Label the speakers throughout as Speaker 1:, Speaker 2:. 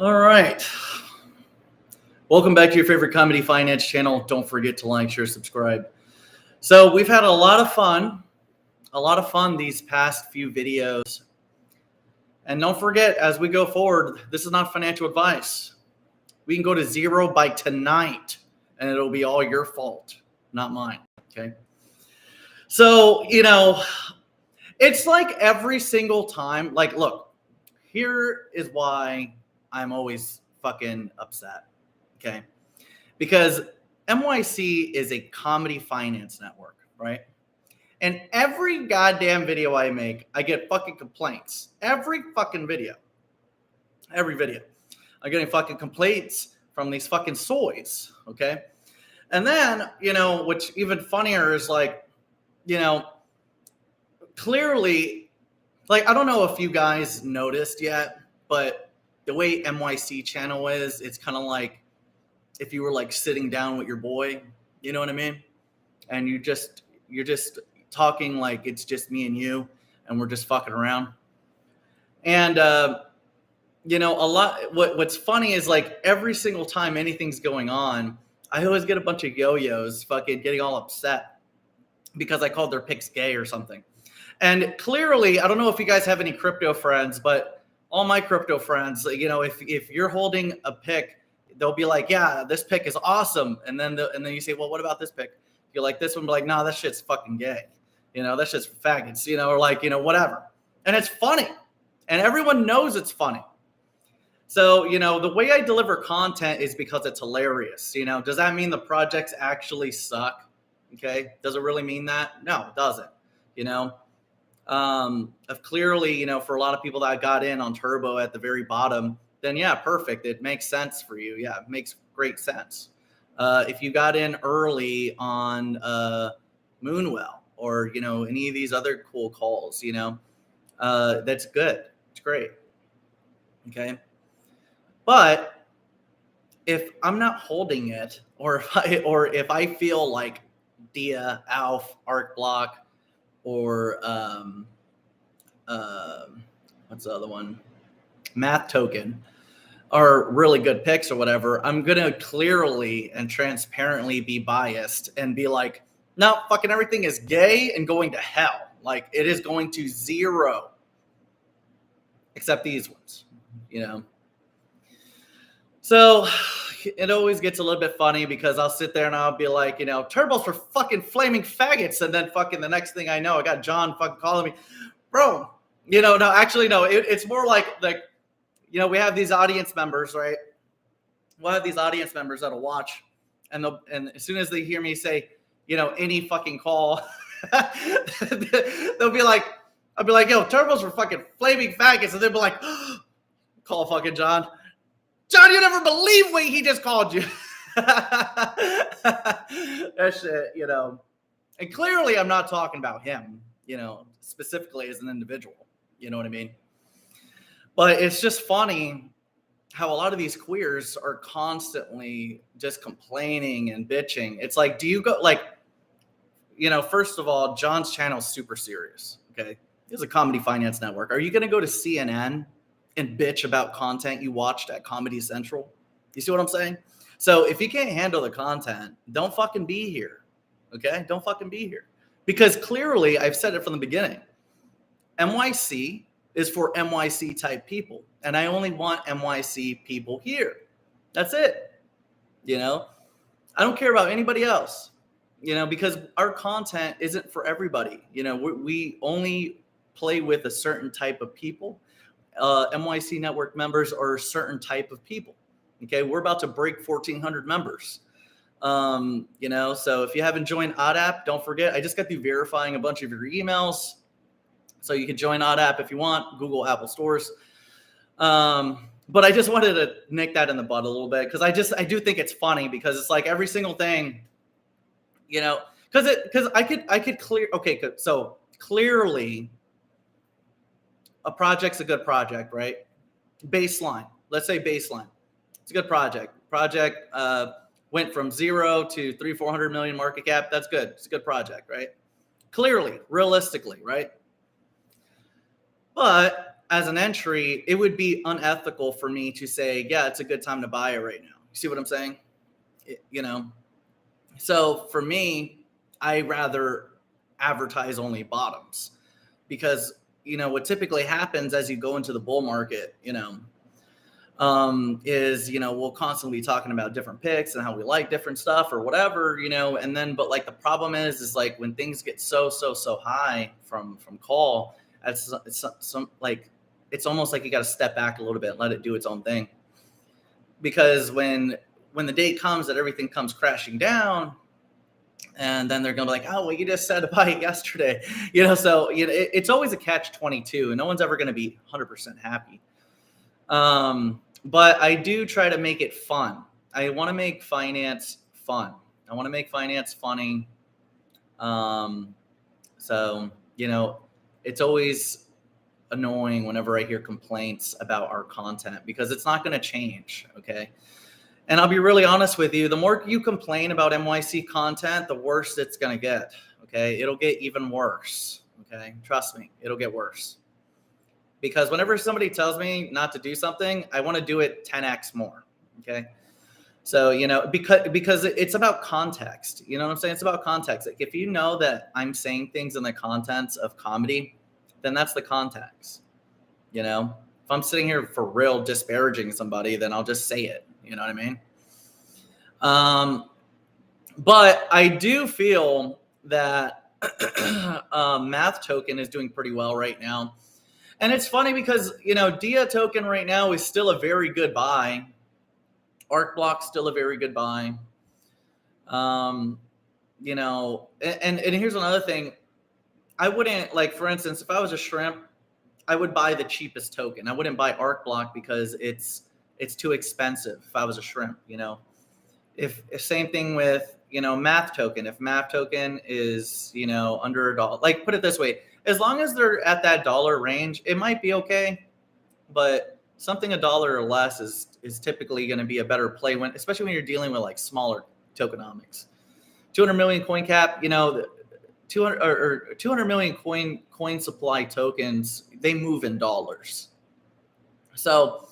Speaker 1: All right. Welcome back to your favorite comedy finance channel. Don't forget to like, share, subscribe. So we've had a lot of fun these past few videos. And don't forget, as we go forward, this is not financial advice. We can go to zero by tonight and it'll be all your fault, not mine. Okay. So, it's like every single time, like, look, here is why I'm always fucking upset. Okay. Because MYC is a comedy finance network, right? And every goddamn video I make, I get fucking complaints. Every fucking video. I'm getting fucking complaints from these fucking soys. Okay. And then, what's even funnier is like, clearly, like, I don't know if you guys noticed yet, but the way MYC channel is, it's kind of like if you were like sitting down with your boy, you know what I mean? And you're just talking like it's just me and you, and we're just fucking around. And, what's funny is like every single time anything's going on, I always get a bunch of yo-yos fucking getting all upset because I called their picks gay or something. And clearly, I don't know if you guys have any crypto friends, but all my crypto friends, if you're holding a pick, they'll be like, yeah, this pick is awesome. And then you say, well, what about this pick? You're like, this one, be like, no, that shit's fucking gay. That's just faggots, or like, whatever. And it's funny. And everyone knows it's funny. So, the way I deliver content is because it's hilarious. Does that mean the projects actually suck? Okay. Does it really mean that? No, it doesn't. If clearly, for a lot of people that got in on Turbo at the very bottom, then yeah, perfect. It makes sense for you. Yeah, it makes great sense. If you got in early on Moonwell or, any of these other cool calls, that's good. It's great. Okay. But if I'm not holding it, or if I feel like Dia, Alf, Arc Block, or what's the other one? Math Token are really good picks or whatever, I'm going to clearly and transparently be biased and be like, no, fucking everything is gay and going to hell. Like it is going to zero, except these ones, So it always gets a little bit funny because I'll sit there and I'll be like, turbos for fucking flaming faggots. And then fucking the next thing I know, I got John fucking calling me, bro, no, actually, no, it's more like, we have these audience members, right? We'll have these audience members that'll watch, and as soon as they hear me say, any fucking call, they'll be like, I'll be like, yo, turbos for fucking flaming faggots, and they'll be like, call fucking John. John, you never believe what he just called you. That shit, And clearly, I'm not talking about him, specifically as an individual. You know what I mean? But it's just funny how a lot of these queers are constantly just complaining and bitching. It's like, do you go like, first of all, John's channel is super serious. Okay. It's a comedy finance network. Are you going to go to CNN and bitch about content you watched at Comedy Central? You see what I'm saying? So if you can't handle the content, don't fucking be here. Okay. Don't fucking be here, because clearly I've said it from the beginning. MYC is for MYC type people. And I only want MYC people here. That's it. I don't care about anybody else, because our content isn't for everybody. We only play with a certain type of people. MYC network members are a certain type of people. Okay. We're about to break 1,400 members. So if you haven't joined ODAP, don't forget, I just got through verifying a bunch of your emails. So you can join ODAP if you want, Google, Apple stores. But I just wanted to nick that in the bud a little bit, because I do think it's funny, because it's like every single thing, because I could clear. Okay, so clearly a project's a good project, right? Baseline. Let's say baseline. It's a good project. Project went from 0 to 300-400 million market cap. That's good. It's a good project, right? Clearly, realistically, right? But as an entry, it would be unethical for me to say, yeah, it's a good time to buy it right now. You see what I'm saying? You know, so for me, I rather advertise only bottoms, because, you know, what typically happens as you go into the bull market, you know, is, you know, we'll constantly be talking about different picks and how we like different stuff or whatever, you know, and then, but like the problem is like when things get so high from call, it's some like, it's almost like you got to step back a little bit and let it do its own thing. Because when the day comes that everything comes crashing down, and then they're going to be like, oh, well, you just said to buy it yesterday, you know? So, you know, it's always a catch-22, and no one's ever going to be 100% happy. But I do try to make it fun. I want to make finance fun. I want to make finance funny. So, you know, it's always annoying whenever I hear complaints about our content, because it's not going to change. Okay. And I'll be really honest with you. The more you complain about MYC content, the worse it's going to get. Okay. It'll get even worse. Okay. Trust me, it'll get worse. Because whenever somebody tells me not to do something, I want to do it 10x more. Okay. So, you know, because it's about context. You know what I'm saying? It's about context. Like if you know that I'm saying things in the contents of comedy, then that's the context. You know, if I'm sitting here for real disparaging somebody, then I'll just say it. You know what I mean? But I do feel that Math Token is doing pretty well right now. And it's funny because, you know, DIA token right now is still a very good buy. Arc Block still a very good buy. You know, and here's another thing. I wouldn't, like, for instance, if I was a shrimp, I would buy the cheapest token. I wouldn't buy Arc Block because it's too expensive if I was a shrimp, you know. If same thing with, you know, Math Token. If Math Token is, you know, under $1, like put it this way, as long as they're at that dollar range, it might be okay. But something $1 or less is typically going to be a better play, when, especially when you're dealing with like smaller tokenomics. 200 million coin cap, you know, 200 million coin supply tokens, they move in dollars. So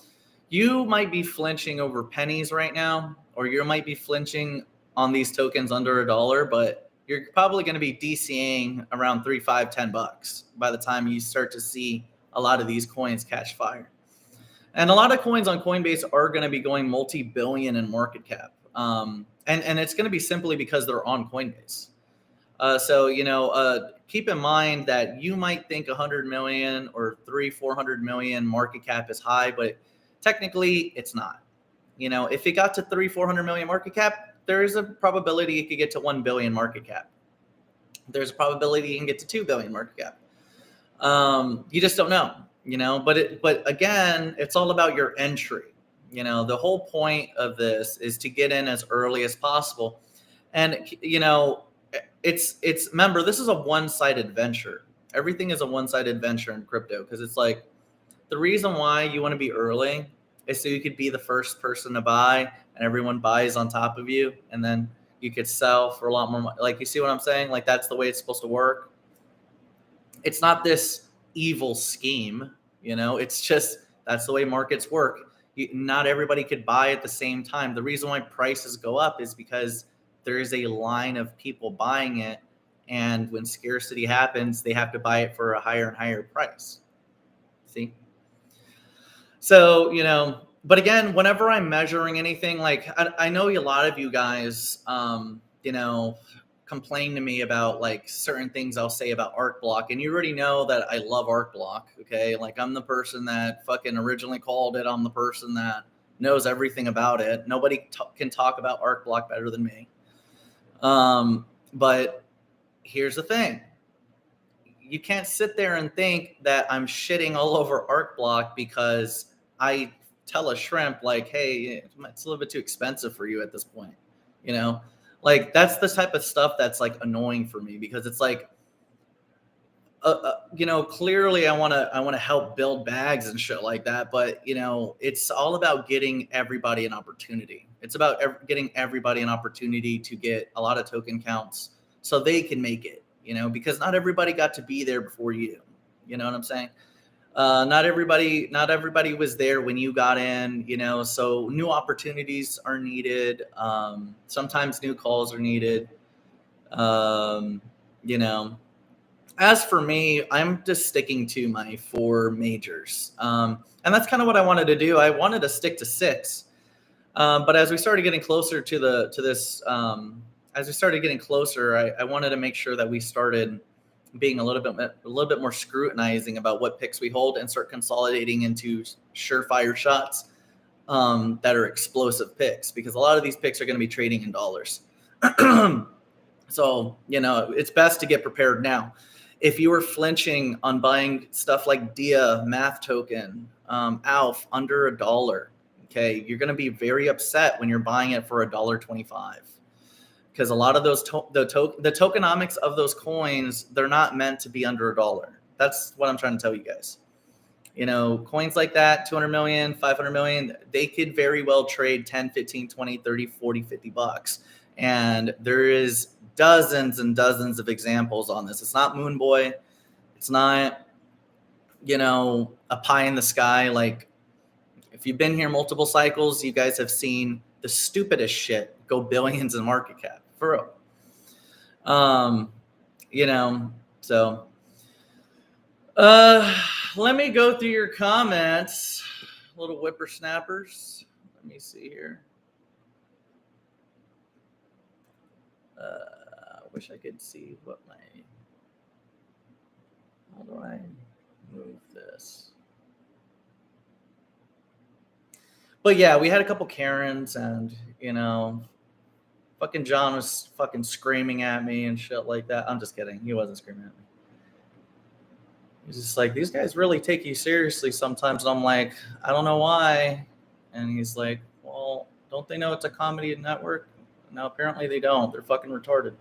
Speaker 1: you might be flinching over pennies right now, or you might be flinching on these tokens under $1, but you're probably going to be DCing around $3, $5, $10 by the time you start to see a lot of these coins catch fire. And a lot of coins on Coinbase are going to be going multi-billion in market cap. And it's going to be simply because they're on Coinbase. So, you know, keep in mind that you might think 100 million or 400 million market cap is high, but technically it's not. You know, if it got to 400 million market cap, there is a probability it could get to 1 billion market cap. There's a probability you can get to 2 billion market cap. You just don't know, you know, but again, it's all about your entry. You know, the whole point of this is to get in as early as possible. And, you know, it's remember, this is a one-sided venture. Everything is a one-sided venture in crypto, because it's like the reason why you want to be early is so you could be the first person to buy and everyone buys on top of you, and then you could sell for a lot more money. Like, you see what I'm saying? Like, that's the way it's supposed to work. It's not this evil scheme, you know, it's just that's the way markets work. Not everybody could buy at the same time. The reason why prices go up is because there is a line of people buying it, and when scarcity happens, they have to buy it for a higher and higher price. See? So, you know, but again, whenever I'm measuring anything, like I know a lot of you guys, you know, complain to me about like certain things I'll say about Arc Block, and you already know that I love Arc Block. Okay, like I'm the person that fucking originally called it. I'm the person that knows everything about it. Nobody can talk about Arc Block better than me. But here's the thing. You can't sit there and think that I'm shitting all over Arc Block because I tell a shrimp like, hey, it's a little bit too expensive for you at this point. You know, like that's the type of stuff that's like annoying for me, because it's like, you know, clearly I want to help build bags and shit like that. But, you know, it's all about getting everybody an opportunity. It's about getting everybody an opportunity to get a lot of token counts so they can make it, you know, because not everybody got to be there before you. You know what I'm saying? Not everybody was there when you got in, you know, so new opportunities are needed. Sometimes new calls are needed. You know, as for me, I'm just sticking to my 4 majors. And that's kind of what I wanted to do. I wanted to stick to 6. But as we started getting closer to this, as we started getting closer, I wanted to make sure that we started being a little bit more scrutinizing about what picks we hold and start consolidating into surefire shots that are explosive picks, because a lot of these picks are going to be trading in dollars. So, you know, it's best to get prepared now. If you were flinching on buying stuff like DIA, Math Token, ALF under $1, okay, you're going to be very upset when you're buying it for $1.25. Because a lot of those the tokenomics of those coins, they're not meant to be under $1. That's what I'm trying to tell you guys. You know, coins like that, 200 million, 500 million, they could very well trade 10, 15, 20, 30, 40, 50 bucks. And there is dozens and dozens of examples on this. It's not Moon Boy. It's not, you know, a pie in the sky. Like, if you've been here multiple cycles, you guys have seen the stupidest shit go billions in market cap. For real. You know, so let me go through your comments, little whippersnappers. Let me see here. I wish I could see what my, how do I move this? But yeah, we had a couple Karens, and, you know, fucking John was fucking screaming at me and shit like that. I'm just kidding. He wasn't screaming at me. He's just like, these guys really take you seriously sometimes. And I'm like, I don't know why. And he's like, well, don't they know it's a comedy network? No, apparently they don't. They're fucking retarded.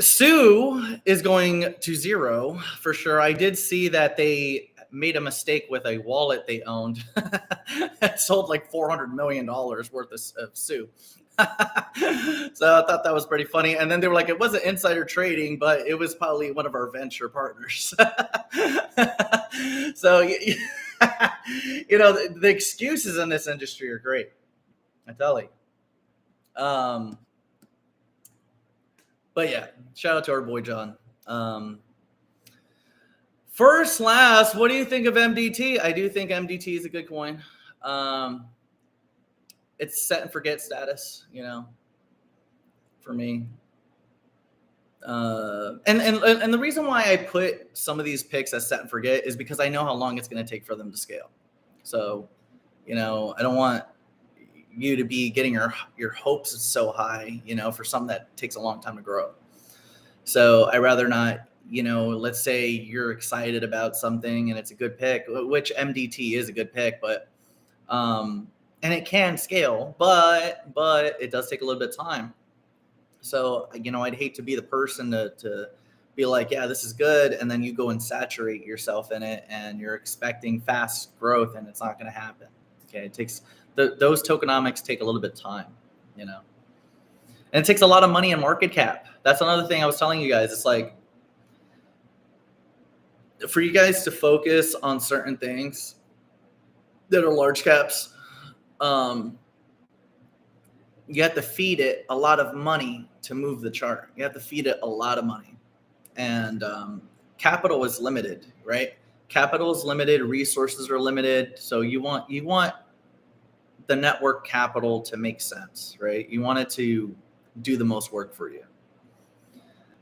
Speaker 1: Sue is going to 0 for sure. I did see that they made a mistake with a wallet they owned. It sold like $400 million worth of Sue. So I thought that was pretty funny. And then they were like, it wasn't insider trading, but it was probably one of our venture partners. So, you know, the excuses in this industry are great. I tell you. But yeah, shout out to our boy John. First, last, what do you think of MDT? I do think MDT is a good coin. It's set and forget status, you know, for me. And the reason why I put some of these picks as set and forget is because I know how long it's going to take for them to scale. So, you know, I don't want you to be getting your hopes so high, you know, for something that takes a long time to grow. So I rather not, you know, let's say you're excited about something and it's a good pick, which MDT is a good pick, but, and it can scale, but it does take a little bit of time. So, you know, I'd hate to be the person to be like, yeah, this is good. And then you go and saturate yourself in it and you're expecting fast growth and it's not going to happen. Okay. It takes those tokenomics take a little bit of time, you know, and it takes a lot of money in market cap. That's another thing I was telling you guys. It's like, for you guys to focus on certain things that are large caps, you have to feed it a lot of money to move the chart. You have to feed it a lot of money. And capital is limited, right? Capital is limited. Resources are limited. So you want the network capital to make sense, right? You want it to do the most work for you.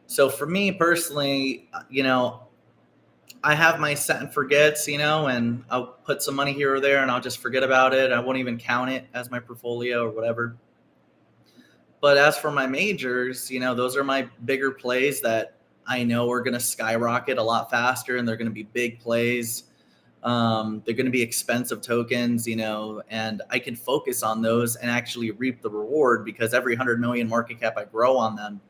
Speaker 1: So for me personally, you know, I have my set and forgets, you know, and I'll put some money here or there and I'll just forget about it. I won't even count it as my portfolio or whatever. But as for my majors, you know, those are my bigger plays that I know are going to skyrocket a lot faster, and they're going to be big plays. They're going to be expensive tokens, you know, and I can focus on those and actually reap the reward, because every 100 million market cap I grow on them,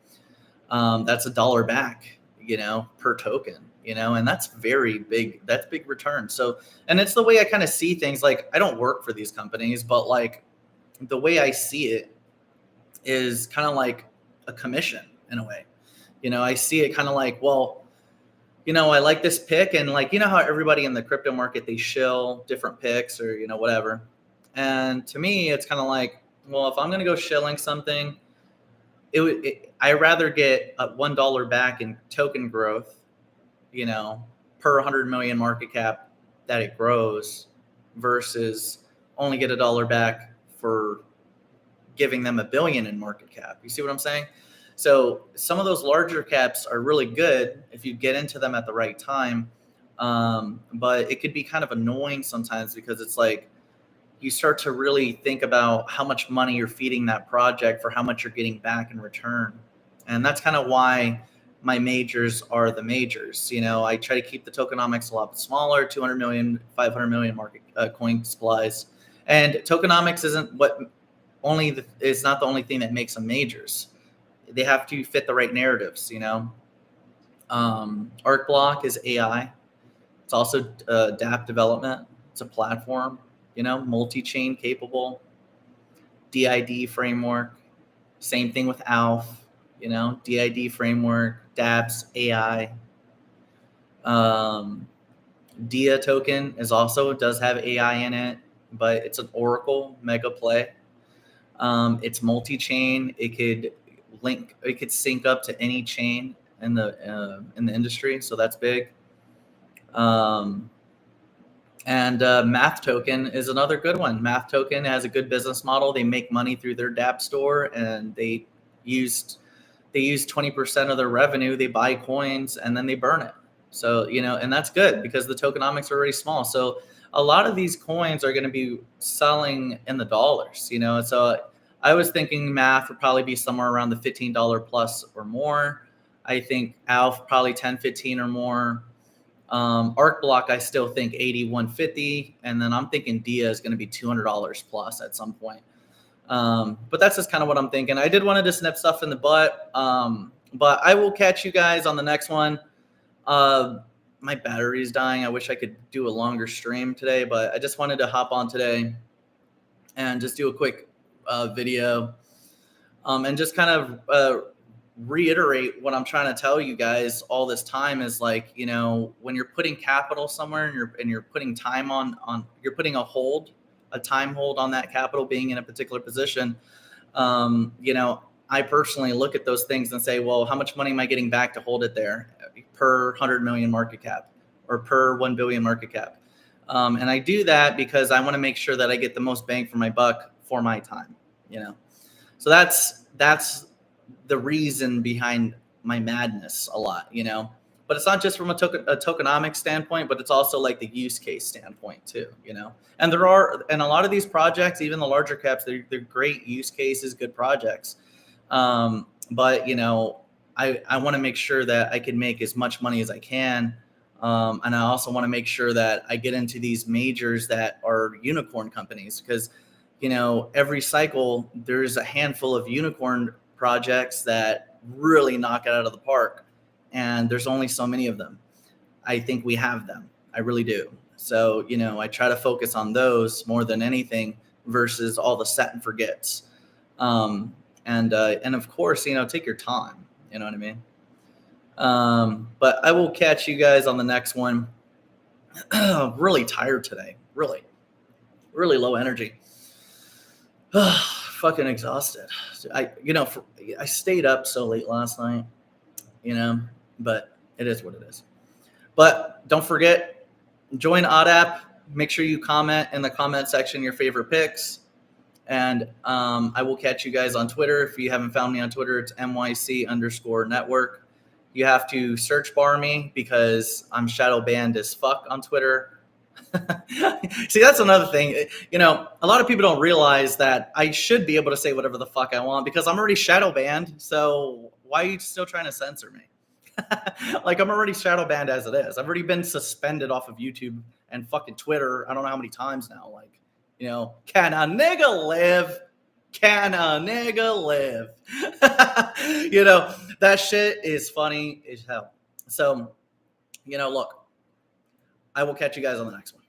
Speaker 1: that's $1 back, you know, per token, you know, and that's very big. That's big return. So, and it's the way I kind of see things. Like, I don't work for these companies, but like the way I see it is kind of like a commission in a way. You know, I see it kind of like, well, I like this pick, and like, how everybody in the crypto market, they shill different picks or, whatever. And to me, it's kind of like, well, if I'm going to go shilling something, I'd rather get $1 back in token growth, per 100 million market cap that it grows, versus only get $1 back for giving them $1 billion in market cap. You see what I'm saying? So some of those larger caps are really good if you get into them at the right time. But it could be kind of annoying sometimes, because it's like you start to really think about how much money you're feeding that project for how much you're getting back in return. And that's kind of why my majors are the majors. I try to keep the tokenomics a lot smaller, 200 million, 500 million market coin supplies. And tokenomics isn't it's not the only thing that makes them majors. They have to fit the right narratives, Arc Block is AI. It's also dApp development. It's a platform, multi-chain capable. DID framework. Same thing with ALF, DID framework, dApps, AI. DIA token does have AI in it, but it's an Oracle mega play. It's multi-chain. It could sync up to any chain in the industry, so that's big. And Math Token is another good one. Math Token has a good business model. They make money through their dApp store, and they use 20% of their revenue. They buy coins and then they burn it. So, and that's good because the tokenomics are already small. So a lot of these coins are going to be selling in the dollars, So I was thinking Math would probably be somewhere around the $15 plus or more. I think ALF probably 10, 15 or more. Arc Block, I still think 80, 150. And then I'm thinking DIA is going to be $200 plus at some point. But that's just kind of what I'm thinking. I did want to just nip stuff in the butt. But I will catch you guys on the next one. My battery is dying. I wish I could do a longer stream today, but I just wanted to hop on today and just do a quick video and just kind of reiterate what I'm trying to tell you guys all this time is like, when you're putting capital somewhere and you're putting time on you're putting a time hold on that capital being in a particular position, I personally look at those things and say, well, how much money am I getting back to hold it there per 100 million market cap or per 1 billion market cap? And I do that because I want to make sure that I get the most bang for my buck for my time, So that's the reason behind my madness a lot, But it's not just from a tokenomic standpoint, but it's also like the use case standpoint too, And a lot of these projects, even the larger caps, they're great use cases, good projects. But I want to make sure that I can make as much money as I can. And I also want to make sure that I get into these majors that are unicorn companies, because, every cycle there's a handful of unicorn projects that really knock it out of the park. And there's only so many of them. I think we have them. I really do. So, I try to focus on those more than anything versus all the set and forgets. And of course, take your time, you know what I mean? But I will catch you guys on the next one. Really tired today. Really low energy. Fucking exhausted. I stayed up so late last night, but it is what it is. But don't forget, join ODAP. Make sure you comment in the comment section your favorite picks. And I will catch you guys on Twitter. If you haven't found me on Twitter, it's MYC_network. You have to search bar me because I'm shadow banned as fuck on Twitter. See, that's another thing. A lot of people don't realize that I should be able to say whatever the fuck I want because I'm already shadow banned. So why are you still trying to censor me? Like, I'm already shadow banned as it is. I've already been suspended off of YouTube and fucking Twitter. I don't know how many times now. Like, can a nigga live? Can a nigga live? That shit is funny as hell. So, look, I will catch you guys on the next one.